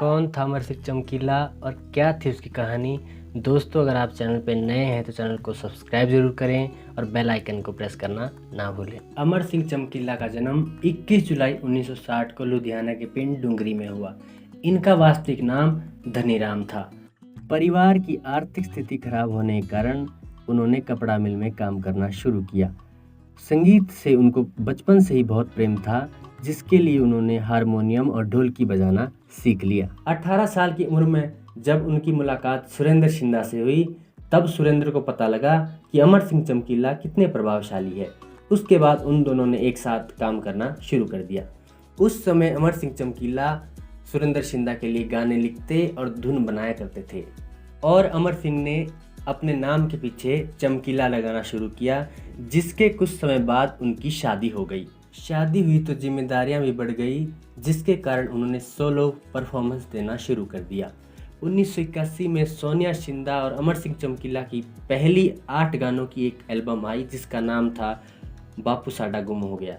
कौन था अमर सिंह चमकीला और क्या थी उसकी कहानी। दोस्तों, अगर आप चैनल पर नए हैं तो चैनल को सब्सक्राइब जरूर करें और बेल आइकन को प्रेस करना ना भूलें। अमर सिंह चमकीला का जन्म 21 जुलाई 1960 को लुधियाना के पिंड डुंगरी में हुआ। इनका वास्तविक नाम धनीराम था। परिवार की आर्थिक स्थिति खराब होने के कारण उन्होंने कपड़ा मिल में काम करना शुरू किया। संगीत से उनको बचपन से ही बहुत प्रेम था, जिसके लिए उन्होंने हारमोनियम और ढोलकी बजाना सीख लिया। 18 साल की उम्र में जब उनकी मुलाकात सुरेंद्र शिंदा से हुई, तब सुरेंद्र को पता लगा कि अमर सिंह चमकीला कितने प्रभावशाली है। उसके बाद उन दोनों ने एक साथ काम करना शुरू कर दिया। उस समय अमर सिंह चमकीला सुरेंद्र शिंदा के लिए गाने लिखते और धुन बनाया करते थे और अमर सिंह ने अपने नाम के पीछे चमकीला लगाना शुरू किया, जिसके कुछ समय बाद उनकी शादी हो गई। शादी हुई तो जिम्मेदारियां भी बढ़ गई, जिसके कारण उन्होंने सोलो परफॉर्मेंस देना शुरू कर दिया। 1981 में सोनिया शिंदा और अमर सिंह चमकीला की पहली 8 गानों की एक एल्बम आई, जिसका नाम था बापू साडा गुम हो गया।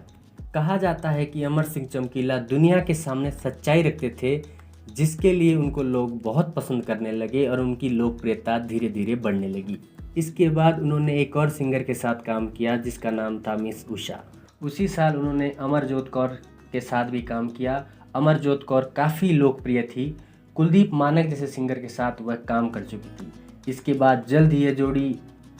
कहा जाता है कि अमर सिंह चमकीला दुनिया के सामने सच्चाई रखते थे, जिसके लिए उनको लोग बहुत पसंद करने लगे और उनकी लोकप्रियता धीरे धीरे बढ़ने लगी। इसके बाद उन्होंने एक और सिंगर के साथ काम किया, जिसका नाम था मिस उषा। उसी साल उन्होंने अमरजोत कौर के साथ भी काम किया। अमरजोत कौर काफ़ी लोकप्रिय थी। कुलदीप मानक जैसे सिंगर के साथ वह काम कर चुकी थी। इसके बाद जल्द ही ये जोड़ी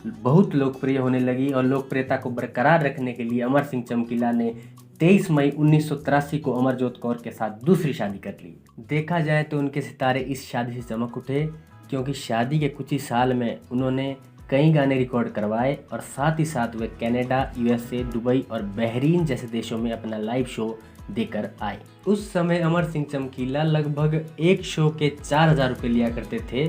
बहुत लोकप्रिय होने लगी और लोकप्रियता को बरकरार रखने के लिए अमर सिंह चमकीला ने 23 मई 1983 को अमरजोत कौर के साथ दूसरी शादी कर ली। देखा जाए तो उनके सितारे इस शादी से चमक उठे, क्योंकि शादी के कुछ ही साल में उन्होंने कई गाने रिकॉर्ड करवाए और साथ ही साथ वे कनाडा, यूएसए, दुबई और बहरीन जैसे देशों में अपना लाइव शो देकर आए। उस समय अमर सिंह चमकीला लगभग एक शो के 4000 रुपये लिया करते थे।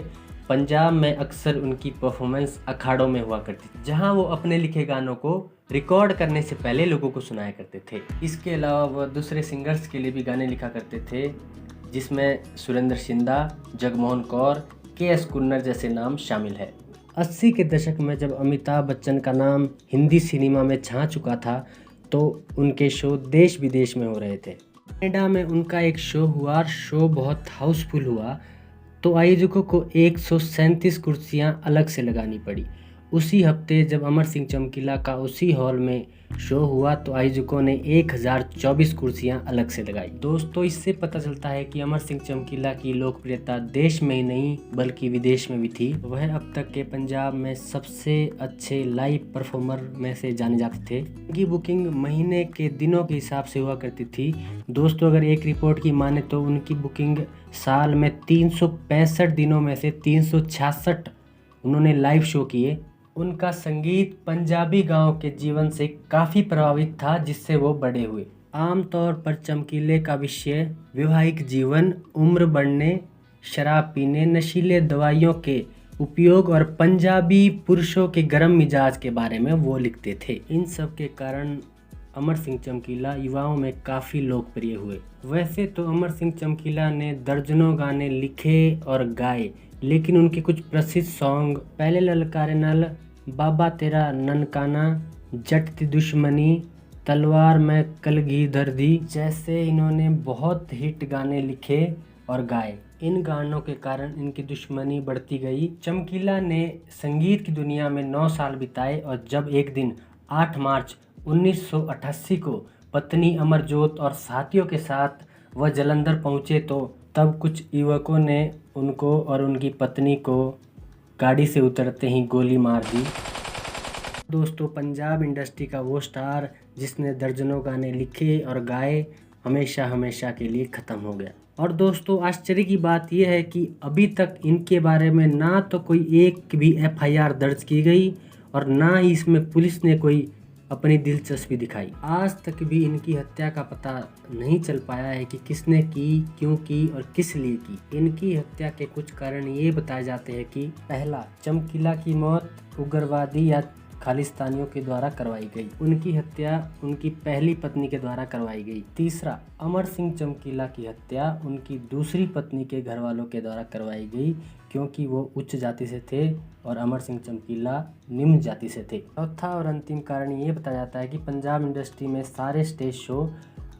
पंजाब में अक्सर उनकी परफॉर्मेंस अखाड़ों में हुआ करती थी, जहां वो अपने लिखे गानों को रिकॉर्ड करने से पहले लोगों को सुनाया करते थे। इसके अलावा वह दूसरे सिंगर्स के लिए भी गाने लिखा करते थे, जिसमें सुरेंद्र शिंदा, जगमोहन कौर, के.एस. कुन्नर जैसे नाम शामिल है। 80 के दशक में जब अमिताभ बच्चन का नाम हिंदी सिनेमा में छा चुका था, तो उनके शो देश विदेश में हो रहे थे। कनाडा में उनका एक शो हुआ और शो बहुत हाउसफुल हुआ, तो आयोजकों को 137 कुर्सियां अलग से लगानी पड़ी। उसी हफ्ते जब अमर सिंह चमकीला का उसी हॉल में शो हुआ, तो आयोजकों ने 1024 कुर्सियां अलग से लगाई। दोस्तों, इससे पता चलता है कि अमर सिंह चमकीला की लोकप्रियता देश में ही नहीं बल्कि विदेश में भी थी। वह अब तक के पंजाब में सबसे अच्छे लाइव परफॉर्मर में से जाने जाते थे। उनकी बुकिंग महीने के दिनों के हिसाब से हुआ करती थी। दोस्तों, अगर एक रिपोर्ट की माने तो उनकी बुकिंग साल में 365 दिनों में से 366 उन्होंने लाइव शो किए। उनका संगीत पंजाबी गांव के जीवन से काफ़ी प्रभावित था, जिससे वो बड़े हुए। आमतौर पर चमकीले का विषय वैवाहिक जीवन, उम्र बढ़ने, शराब पीने, नशीले दवाइयों के उपयोग और पंजाबी पुरुषों के गर्म मिजाज के बारे में वो लिखते थे। इन सब के कारण अमर सिंह चमकीला युवाओं में काफ़ी लोकप्रिय हुए। वैसे तो अमर सिंह चमकीला ने दर्जनों गाने लिखे और गाए, लेकिन उनके कुछ प्रसिद्ध सॉन्ग पहले ललकारे नल, बाबा तेरा ननकाना, जट दी दुश्मनी, तलवार में कलगीधर दी जैसे इन्होंने बहुत हिट गाने लिखे और गाए। इन गानों के कारण इनकी दुश्मनी बढ़ती गई। चमकीला ने संगीत की दुनिया में 9 साल बिताए और जब एक दिन 8 मार्च 1988 को पत्नी अमरजोत और साथियों के साथ वह जालंधर पहुंचे, तो तब कुछ युवकों ने उनको और उनकी पत्नी को गाड़ी से उतरते ही गोली मार दी। दोस्तों, पंजाब इंडस्ट्री का वो स्टार जिसने दर्जनों गाने लिखे और गाए, हमेशा हमेशा के लिए ख़त्म हो गया। और दोस्तों, आश्चर्य की बात यह है कि अभी तक इनके बारे में ना तो कोई एक भी FIR दर्ज की गई और ना ही इसमें पुलिस ने कोई अपनी दिलचस्पी दिखाई। आज तक भी इनकी हत्या का पता नहीं चल पाया है कि किसने की, क्यों की और किस लिए की। इनकी हत्या के कुछ कारण ये बताए जाते हैं कि पहला, चमकीला की मौत उग्रवादी या खालिस्तानियों के द्वारा करवाई गई। उनकी हत्या उनकी पहली पत्नी के द्वारा करवाई गई। तीसरा, अमर सिंह चमकीला की हत्या उनकी दूसरी पत्नी के घर वालों के द्वारा करवाई गई, क्योंकि वो उच्च जाति से थे और अमर सिंह चमकीला निम्न जाति से थे। चौथा और अंतिम कारण ये बताया जाता है कि पंजाब इंडस्ट्री में सारे स्टेज शो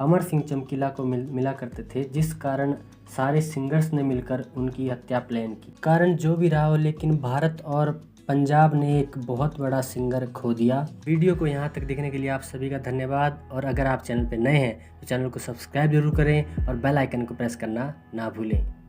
अमर सिंह चमकीला को मिला करते थे, जिस कारण सारे सिंगर्स ने मिलकर उनकी हत्या प्लान की। कारण जो भी रहा हो, लेकिन भारत और पंजाब ने एक बहुत बड़ा सिंगर खो दिया। वीडियो को यहाँ तक देखने के लिए आप सभी का धन्यवाद। और अगर आप चैनल पर नए हैं तो चैनल को सब्सक्राइब जरूर करें और बेल आइकन को प्रेस करना ना भूलें।